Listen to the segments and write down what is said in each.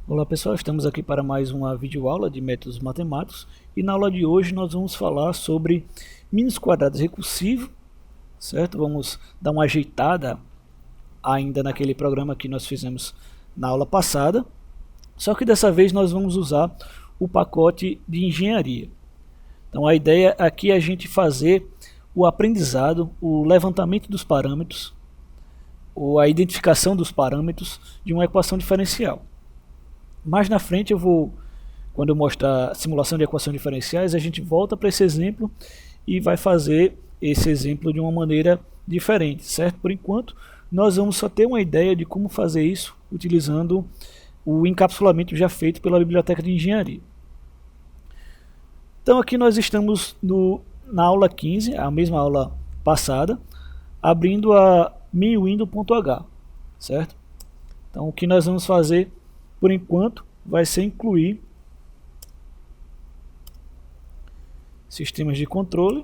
Olá pessoal, estamos aqui para mais uma videoaula de métodos matemáticos e na aula de hoje nós vamos falar sobre mínus quadrados recursivo, certo? Vamos dar uma ajeitada ainda naquele programa que nós fizemos na aula passada, só que dessa vez nós vamos usar o pacote de engenharia. Então a ideia aqui é a gente fazer o aprendizado, o levantamento dos parâmetros, ou a identificação dos parâmetros de uma equação diferencial. Mais na frente quando eu mostrar a simulação de equações diferenciais, a gente volta para esse exemplo e vai fazer esse exemplo de uma maneira diferente, certo? Por enquanto, nós vamos só ter uma ideia de como fazer isso utilizando o encapsulamento já feito pela biblioteca de engenharia. Então aqui nós estamos na aula 15, a mesma aula passada, abrindo a MinWindow.h, certo? Então o que nós vamos fazer por enquanto vai ser incluir sistemas de controle,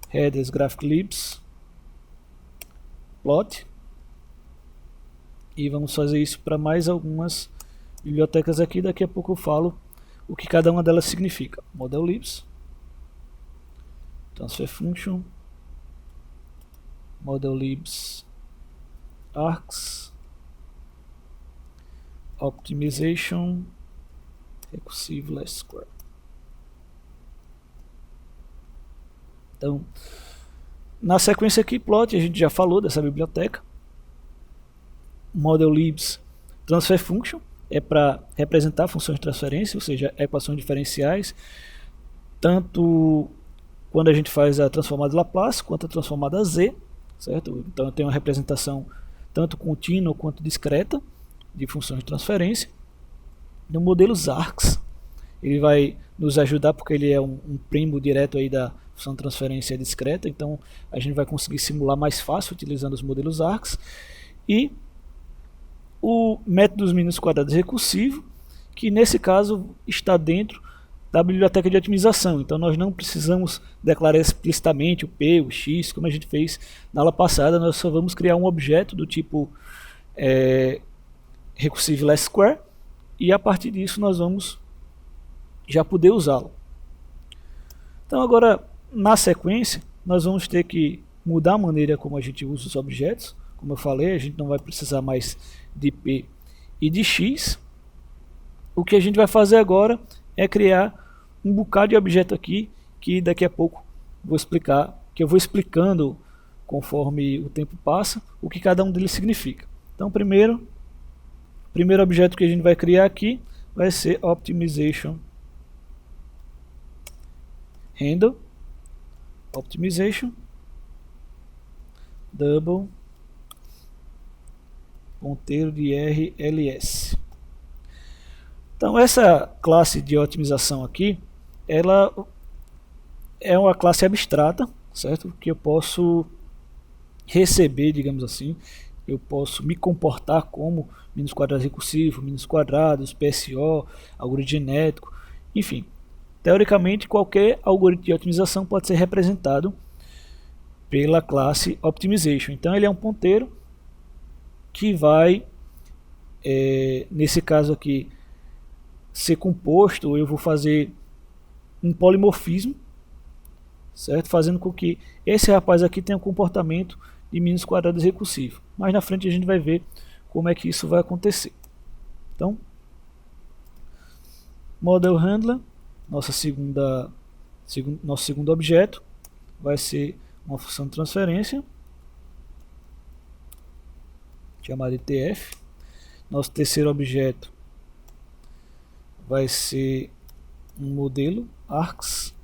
headers, GraphicLibs, plot, e vamos fazer isso para mais algumas bibliotecas aqui. Daqui a pouco eu falo o que cada uma delas significa. ModelLibs, Transfer Function, ModelLibs, Arcs, Optimization, Recursive Least Square. Então, na sequência aqui, plot, a gente já falou dessa biblioteca. ModelLibs Transfer Function é para representar funções de transferência, ou seja, equações diferenciais, tanto quando a gente faz a transformada de Laplace quanto a transformada Z, certo? Então eu tenho uma representação tanto contínua quanto discreta de funções de transferência. No modelo ARCS, ele vai nos ajudar porque ele é um primo direto aí da função de transferência discreta, então a gente vai conseguir simular mais fácil utilizando os modelos ARCS. E o método dos mínimos quadrados recursivo, que nesse caso está dentro da biblioteca de otimização, então nós não precisamos declarar explicitamente o P, o X, como a gente fez na aula passada. Nós só vamos criar um objeto do tipo recursive least square, e a partir disso nós vamos já poder usá-lo. Então agora, na sequência, nós vamos ter que mudar a maneira como a gente usa os objetos. Como eu falei, a gente não vai precisar mais de P e de X. O que a gente vai fazer agora é criar um bocado de objeto aqui, que daqui a pouco vou explicar, que eu vou explicando conforme o tempo passa, o que cada um deles significa. Então primeiro objeto que a gente vai criar aqui vai ser Optimization Handle, Optimization, double, ponteiro de RLS. Então essa classe de otimização aqui, ela é uma classe abstrata, certo? Que eu posso receber, digamos assim, eu posso me comportar como mínus quadrados recursivo, mínus quadrados, PSO, algoritmo genético, enfim. Teoricamente, qualquer algoritmo de otimização pode ser representado pela classe Optimization. Então ele é um ponteiro que vai, nesse caso aqui, ser composto. Eu vou fazer um polimorfismo, certo? Fazendo com que esse rapaz aqui tenha um comportamento de mínus quadrados recursivo. Mais na frente a gente vai ver como é que isso vai acontecer. Então, Model Handler, nosso segundo objeto vai ser uma função de transferência chamada TF. Nosso terceiro objeto vai ser um modelo ARCS.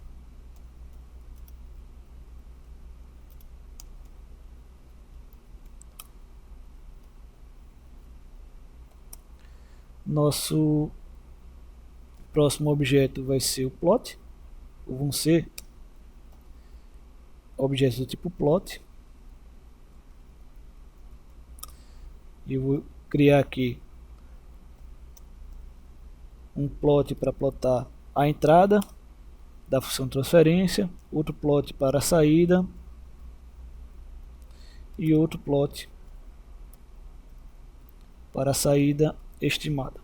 Nosso próximo objeto vai ser o plot, ou vão ser objetos do tipo plot. Eu vou criar aqui um plot para plotar a entrada da função de transferência, outro plot para a saída e outro plot para a saída estimada.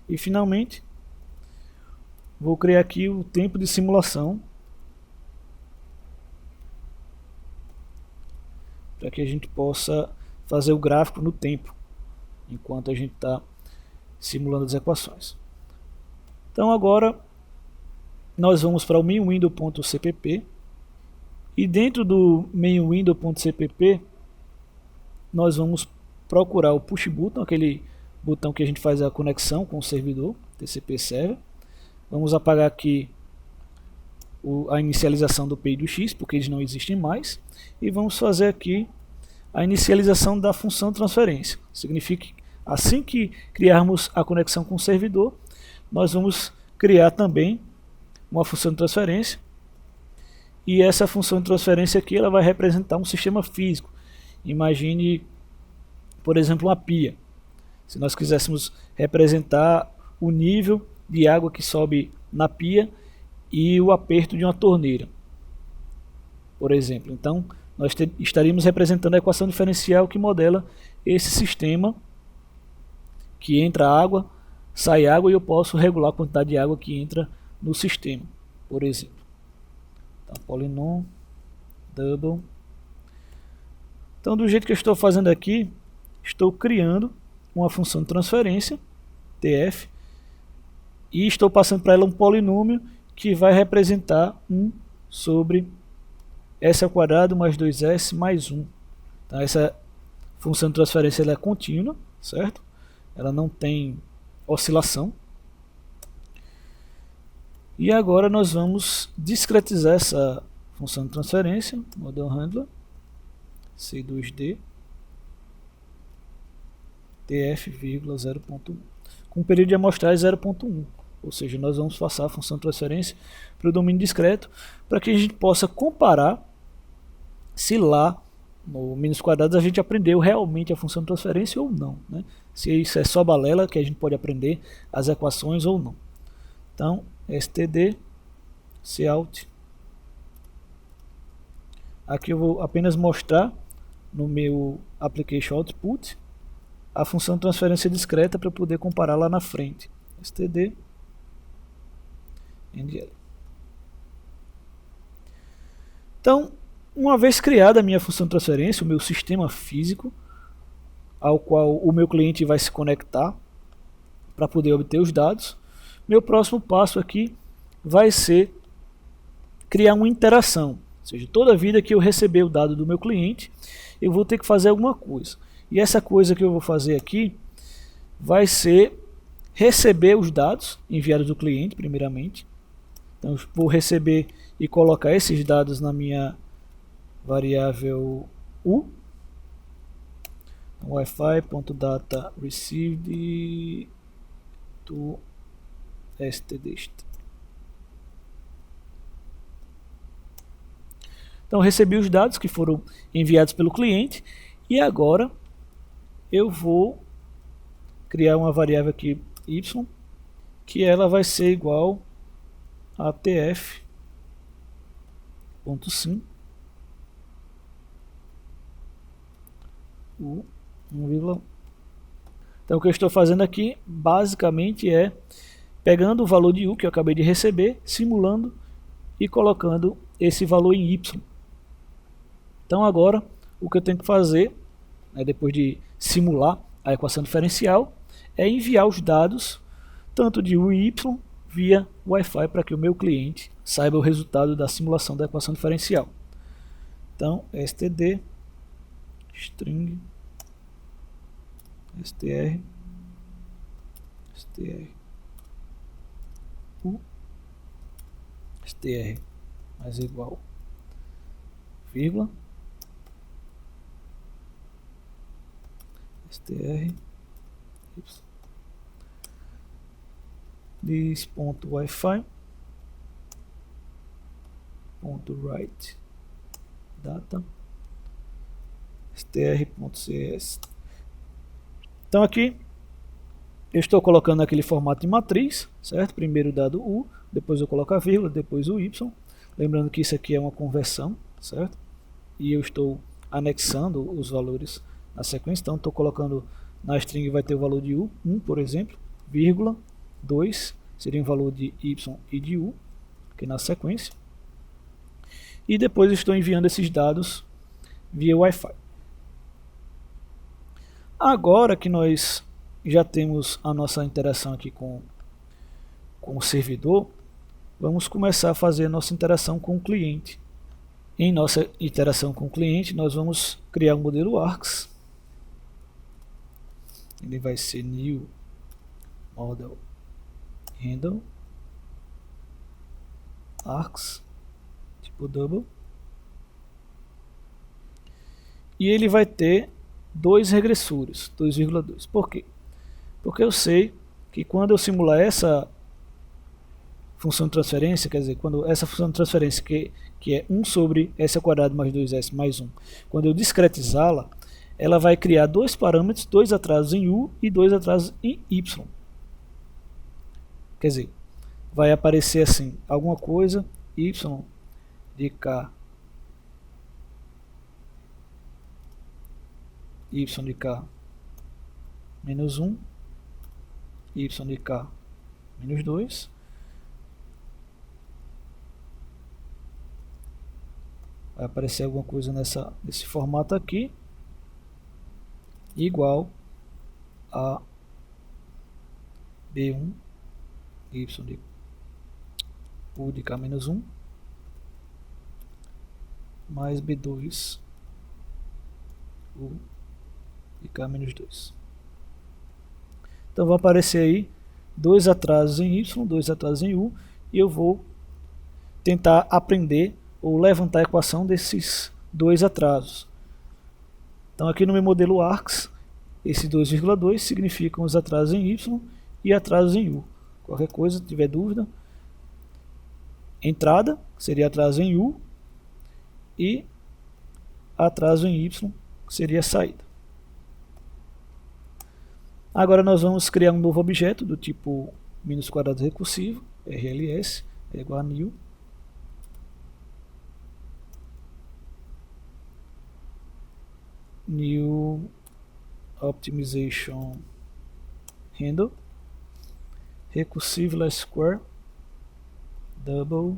E finalmente, vou criar aqui o tempo de simulação, para que a gente possa fazer o gráfico no tempo, enquanto a gente está simulando as equações. Então agora nós vamos para o mainWindow.cpp e dentro do mainWindow.cpp nós vamos procurar o push button, aquele botão que a gente faz a conexão com o servidor TCP server. Vamos apagar aqui a inicialização do P e do X, porque eles não existem mais, e vamos fazer aqui a inicialização da função transferência. Significa que assim que criarmos a conexão com o servidor, nós vamos criar também uma função de transferência, e essa função de transferência aqui ela vai representar um sistema físico. Imagine, por exemplo, uma pia. Se nós quiséssemos representar o nível de água que sobe na pia e o aperto de uma torneira, por exemplo. Então, nós estaríamos representando a equação diferencial que modela esse sistema que entra água, sai água, e eu posso regular a quantidade de água que entra no sistema, por exemplo. Então, polynom, double. Então, do jeito que eu estou fazendo aqui, estou criando uma função de transferência, TF, e estou passando para ela um polinômio que vai representar 1 sobre s ao quadrado mais 2s mais 1. Então, essa função de transferência ela é contínua, certo? Ela não tem oscilação. E agora nós vamos discretizar essa função de transferência, model handler, C2D, TF, 0.1, com o período de amostragem 0.1. Ou seja, nós vamos passar a função de transferência para o domínio discreto, para que a gente possa comparar se lá no Minos Quadrados a gente aprendeu realmente a função de transferência ou não, né? Se isso é só balela, que a gente pode aprender as equações ou não. Então, std cout. Aqui eu vou apenas mostrar no meu application output a função de transferência discreta para poder comparar lá na frente. Std NL. Então, uma vez criada a minha função de transferência, o meu sistema físico, ao qual o meu cliente vai se conectar para poder obter os dados, meu próximo passo aqui vai ser criar uma interação. Ou seja, toda vida que eu receber o dado do meu cliente, eu vou ter que fazer alguma coisa. E essa coisa que eu vou fazer aqui vai ser receber os dados enviados do cliente, primeiramente. Então, eu vou receber e colocar esses dados na minha variável U. Wi-Fi.data received to std. Então, recebi os dados que foram enviados pelo cliente e agora eu vou criar uma variável aqui y, que ela vai ser igual a tf.sim u 1,1. Então, o que eu estou fazendo aqui basicamente é pegando o valor de u que eu acabei de receber, simulando e colocando esse valor em y. Então, agora o que eu tenho que fazer, depois de simular a equação diferencial, é enviar os dados tanto de u e y via Wi-Fi para que o meu cliente saiba o resultado da simulação da equação diferencial. Então, std string str u str mais igual vírgula str this.wi-fi .write data str.cs. Então aqui eu estou colocando aquele formato de matriz, certo? Primeiro o dado u, depois eu coloco a vírgula, depois o y. Lembrando que isso aqui é uma conversão, certo? E eu estou anexando os valores na sequência. Então estou colocando na string, vai ter o valor de u, 1 por exemplo, vírgula, 2 seria um valor de y e de u, aqui na sequência. E depois estou enviando esses dados via Wi-Fi. Agora que nós já temos a nossa interação aqui com o servidor, vamos começar a fazer a nossa interação com o cliente. Em nossa interação com o cliente, nós vamos criar um modelo ARCS. Ele vai ser New Model Handle ARCS, tipo double. E ele vai ter dois regressores, 2,2. Por quê? Porque eu sei que quando eu simular essa função de transferência, quer dizer, quando essa função de transferência que é 1 sobre s ao quadrado mais 2s mais 1, quando eu discretizá-la, ela vai criar dois parâmetros, dois atrasos em u e dois atrasos em y. Quer dizer, vai aparecer assim, alguma coisa, y de k, y de k menos 1, y de k menos 2, vai aparecer alguma coisa nesse formato aqui, igual a B1 y de u de k menos 1 mais B2 u de k menos 2. Então vai aparecer aí dois atrasos em y, dois atrasos em u, e eu vou tentar aprender ou levantar a equação desses dois atrasos. Então aqui no meu modelo ARCS, esse 2,2 significam os atrasos em y e atrasos em u. Qualquer coisa, se tiver dúvida, entrada seria atraso em u e atraso em y seria saída. Agora nós vamos criar um novo objeto do tipo menos quadrado recursivo, RLS, é igual a new optimization handle recursive less square double,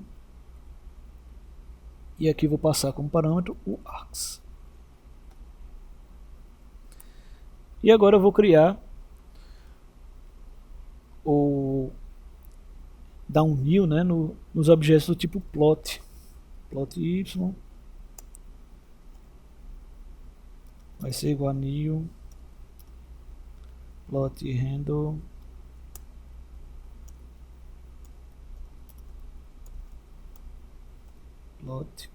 e aqui vou passar como parâmetro o arcs. E agora eu vou criar ou dar um new, né, nos objetos do tipo plot y vai ser igual a new plot handle plot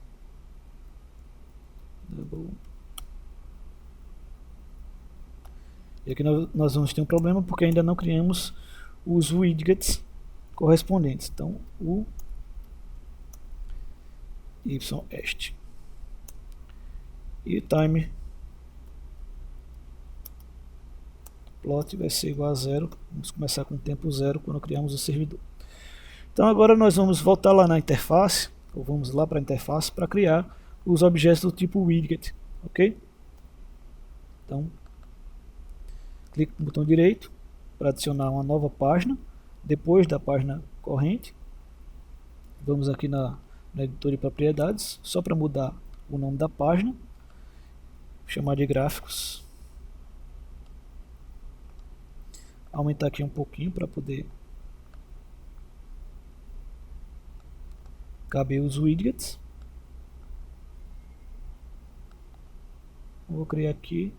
double. E aqui nós vamos ter um problema porque ainda não criamos os widgets correspondentes. Então o y_est e time plot vai ser igual a 0. Vamos começar com o tempo 0 quando criamos o servidor. Então agora nós vamos voltar lá na interface, ou vamos lá para a interface para criar os objetos do tipo widget, ok? Então clique no botão direito para adicionar uma nova página depois da página corrente. Vamos aqui no editor de propriedades, só para mudar o nome da página, chamar de gráficos, aumentar aqui um pouquinho para poder caber os widgets. Vou criar aqui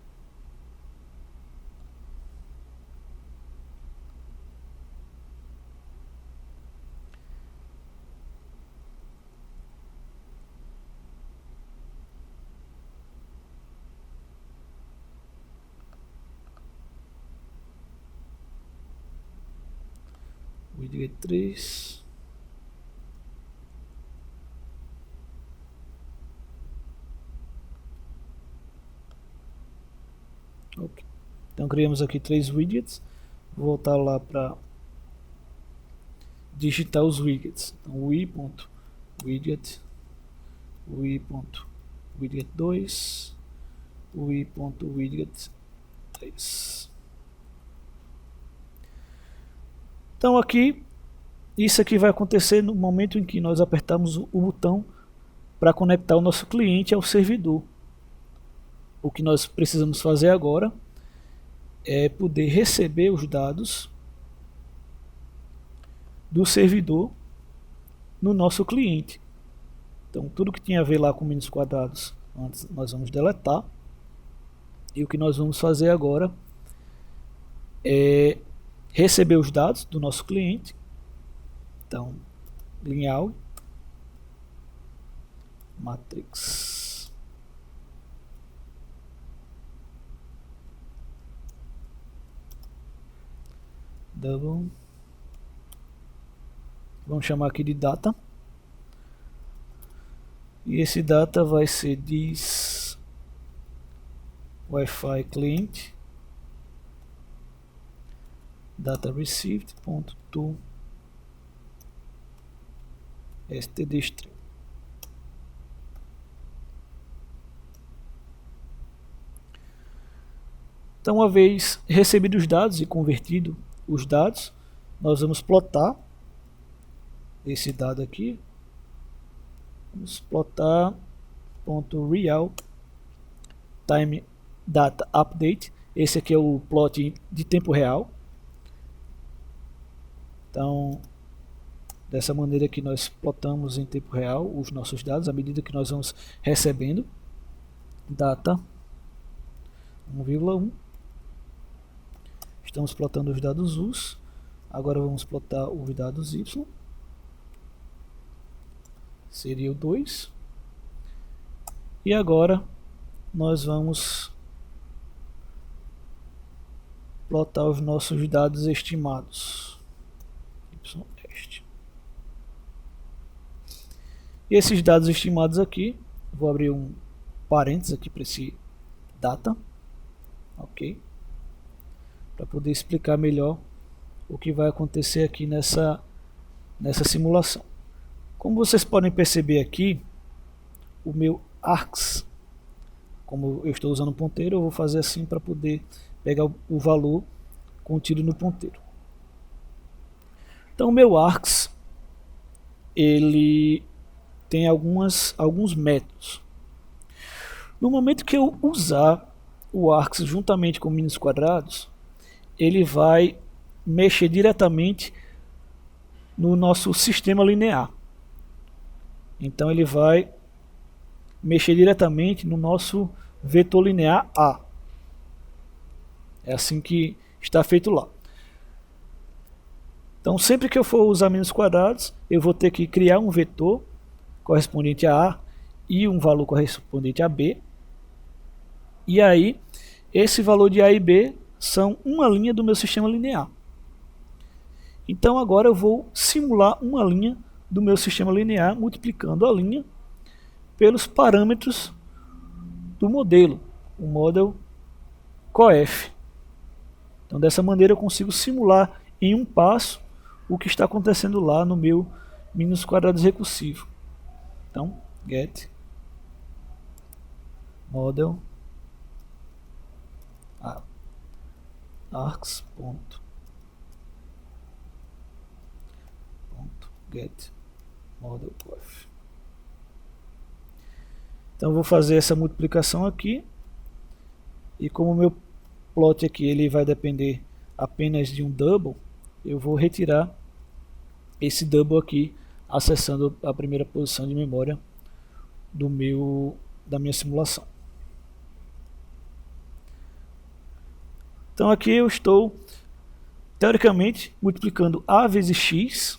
widget 3. Ok. Então criamos aqui 3 widgets. Vou voltar lá para digitar os widgets. Então ui.widget, ui.widget 2, ui.widget 3. Então aqui, isso aqui vai acontecer no momento em que nós apertamos o botão para conectar o nosso cliente ao servidor. O que nós precisamos fazer agora é poder receber os dados do servidor no nosso cliente. Então tudo que tinha a ver lá com menos quadrados antes nós vamos deletar, e o que nós vamos fazer agora é receber os dados do nosso cliente. Então lineal matrix double, vamos chamar aqui de data, e esse data vai ser this Wi-Fi client data received.to std string. Então, uma vez recebidos os dados e convertido os dados, nós vamos plotar esse dado aqui. Vamos plotar .real time data update. Esse aqui é o plot de tempo real. Então, dessa maneira que nós plotamos em tempo real os nossos dados à medida que nós vamos recebendo. Data 1,1. Estamos plotando os dados US. Agora vamos plotar os dados Y. Seria o 2. E agora nós vamos plotar os nossos dados estimados. YEST. E esses dados estimados aqui, vou abrir um parênteses aqui para esse data. Ok. Para poder explicar melhor o que vai acontecer aqui nessa simulação. Como vocês podem perceber aqui, o meu args, como eu estou usando um ponteiro, eu vou fazer assim para poder pegar o valor contido no ponteiro. Então o meu args, ele tem alguns métodos. No momento que eu usar o args juntamente com menos quadrados, ele vai mexer diretamente no nosso sistema linear. Então ele vai mexer diretamente no nosso vetor linear A. É assim que está feito lá. Então sempre que eu for usar menos quadrados, eu vou ter que criar um vetor correspondente a A e um valor correspondente a B. E aí, esse valor de A e B são uma linha do meu sistema linear. Então agora eu vou simular uma linha do meu sistema linear multiplicando a linha pelos parâmetros do modelo, o model coef. Então dessa maneira eu consigo simular em um passo o que está acontecendo lá no meu menos quadrados recursivo. Então get model args.get model coef. Então eu vou fazer essa multiplicação aqui, e como o meu plot aqui ele vai depender apenas de um double, eu vou retirar esse double aqui acessando a primeira posição de memória da minha simulação. Então aqui eu estou teoricamente multiplicando A vezes X.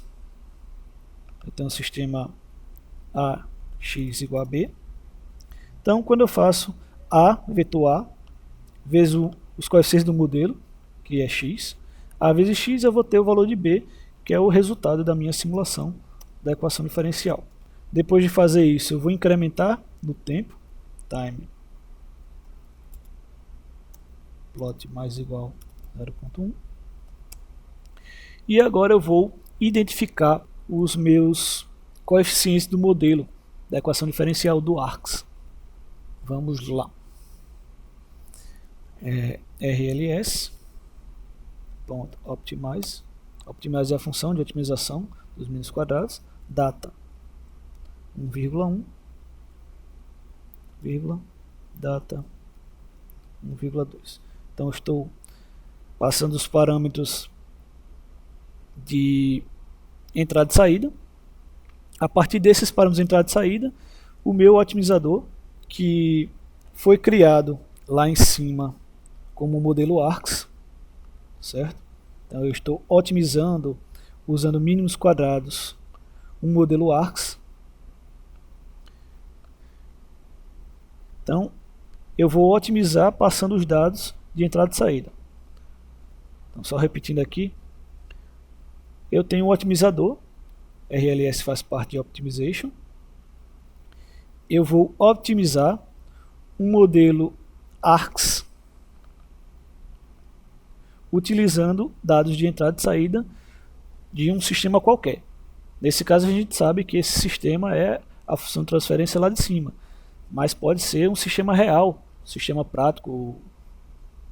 Então o sistema AX igual a B. Então quando eu faço A, vetor A, vezes os coeficientes do modelo, que é X, A vezes X, eu vou ter o valor de B, que é o resultado da minha simulação da equação diferencial. Depois de fazer isso, eu vou incrementar no tempo, time plot mais igual 0.1. E agora eu vou identificar os meus coeficientes do modelo da equação diferencial do args. Vamos lá. RLS.optimize Optimizar a função de otimização dos mínimos quadrados, data 1,1, data 1,2. Então estou passando os parâmetros de entrada e saída. A partir desses parâmetros de entrada e saída, o meu otimizador, que foi criado lá em cima como modelo ARCS, certo? Então eu estou otimizando usando mínimos quadrados um modelo ARCS. Então eu vou otimizar passando os dados de entrada e saída. Então, só repetindo aqui, eu tenho um otimizador, RLS faz parte de Optimization. Eu vou otimizar um modelo ARCS utilizando dados de entrada e saída de um sistema qualquer. Nesse caso a gente sabe que esse sistema é a função de transferência lá de cima, mas pode ser um sistema real, um sistema prático,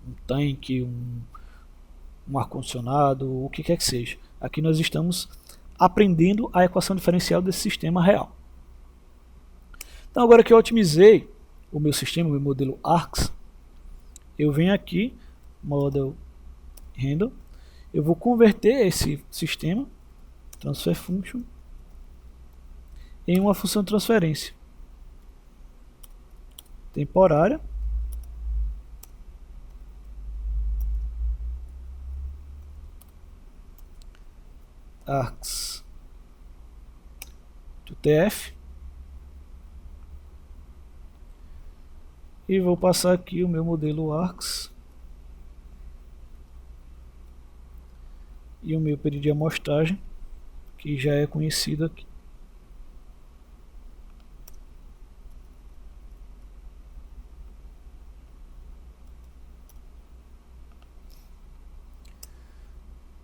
um tanque, um ar-condicionado, o que quer que seja. Aqui nós estamos aprendendo a equação diferencial desse sistema real. Então agora que eu otimizei o meu sistema, o meu modelo ARCS, eu venho aqui, Model Handle, eu vou converter esse sistema, Transfer Function, em uma função de transferência temporária, ARCS to TF, e vou passar aqui o meu modelo ARCS e o meu período de amostragem, que já é conhecido aqui.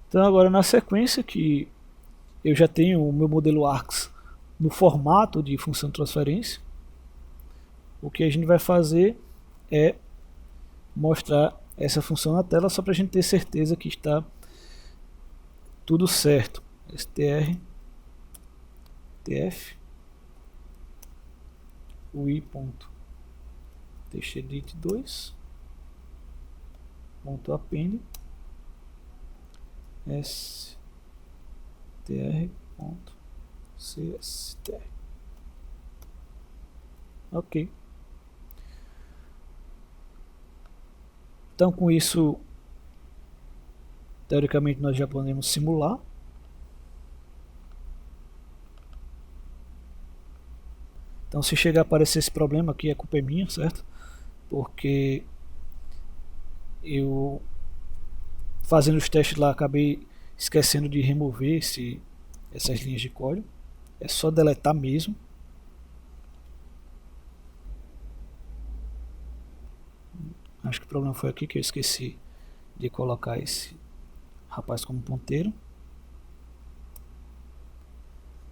Então agora na sequência que eu já tenho o meu modelo ARCS no formato de função de transferência, o que a gente vai fazer é mostrar essa função na tela só para a gente ter certeza que está tudo certo. str tf ui.textedit2 .append str.cstr. Ok. Então com isso, teoricamente nós já podemos simular. Então se chegar a aparecer esse problema aqui, a culpa é minha, certo? Porque eu, fazendo os testes lá, acabei esquecendo de remover essas linhas de código. É só deletar mesmo. Acho que o problema foi aqui que eu esqueci de colocar esse rapaz como ponteiro.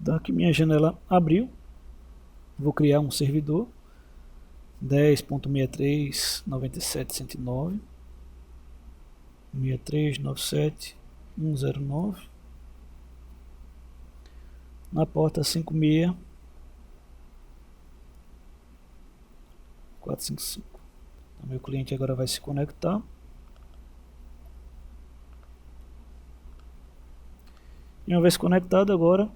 Então aqui minha janela abriu. Vou criar um servidor 10.63.97.109 63.97.109 na porta 56.455. Então, meu cliente agora vai se conectar. E uma vez conectado, agora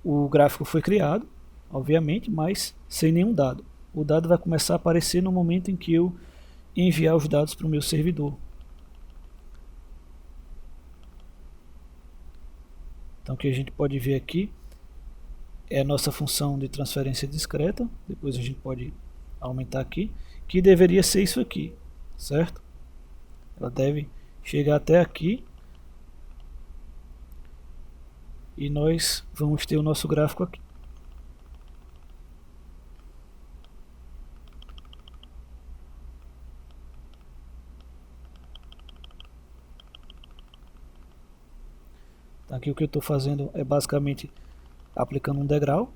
o gráfico foi criado, obviamente, mas sem nenhum dado. O dado vai começar a aparecer no momento em que eu enviar os dados para o meu servidor. Então o que a gente pode ver aqui é a nossa função de transferência discreta. Depois a gente pode aumentar aqui, que deveria ser isso aqui, certo? Ela deve chegar até aqui e nós vamos ter o nosso gráfico aqui. Aqui o que eu estou fazendo é basicamente aplicando um degrau,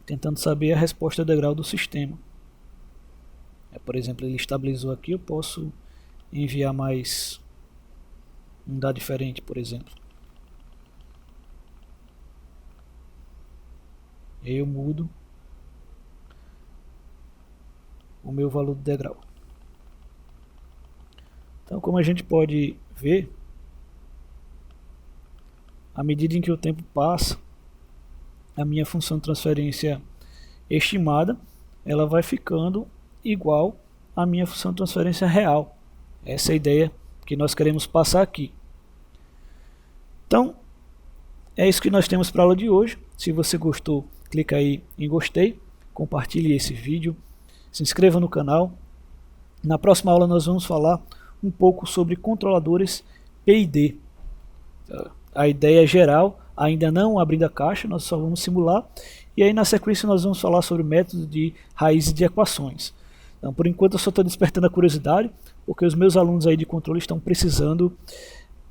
tentando saber a resposta degrau do sistema. Por exemplo, ele estabilizou aqui, eu posso enviar mais um dado diferente, por exemplo. E aí eu mudo o meu valor do degrau. Então, como a gente pode ver, à medida em que o tempo passa, a minha função de transferência estimada, ela vai ficando igual à minha função de transferência real. Essa é a ideia que nós queremos passar aqui. Então, é isso que nós temos para a aula de hoje. Se você gostou, clica aí em gostei, compartilhe esse vídeo, se inscreva no canal. Na próxima aula nós vamos falar um pouco sobre controladores PID. A ideia geral, ainda não abrindo a caixa, nós só vamos simular. E aí na sequência nós vamos falar sobre métodos de raízes de equações. Então, por enquanto eu só estou despertando a curiosidade, porque os meus alunos aí de controle estão precisando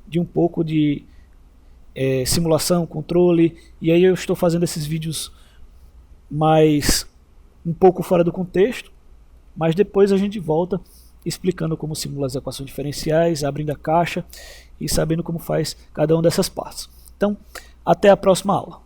de um pouco de simulação, controle, e aí eu estou fazendo esses vídeos mais um pouco fora do contexto, mas depois a gente volta explicando como simula as equações diferenciais, abrindo a caixa e sabendo como faz cada uma dessas partes. Então, até a próxima aula.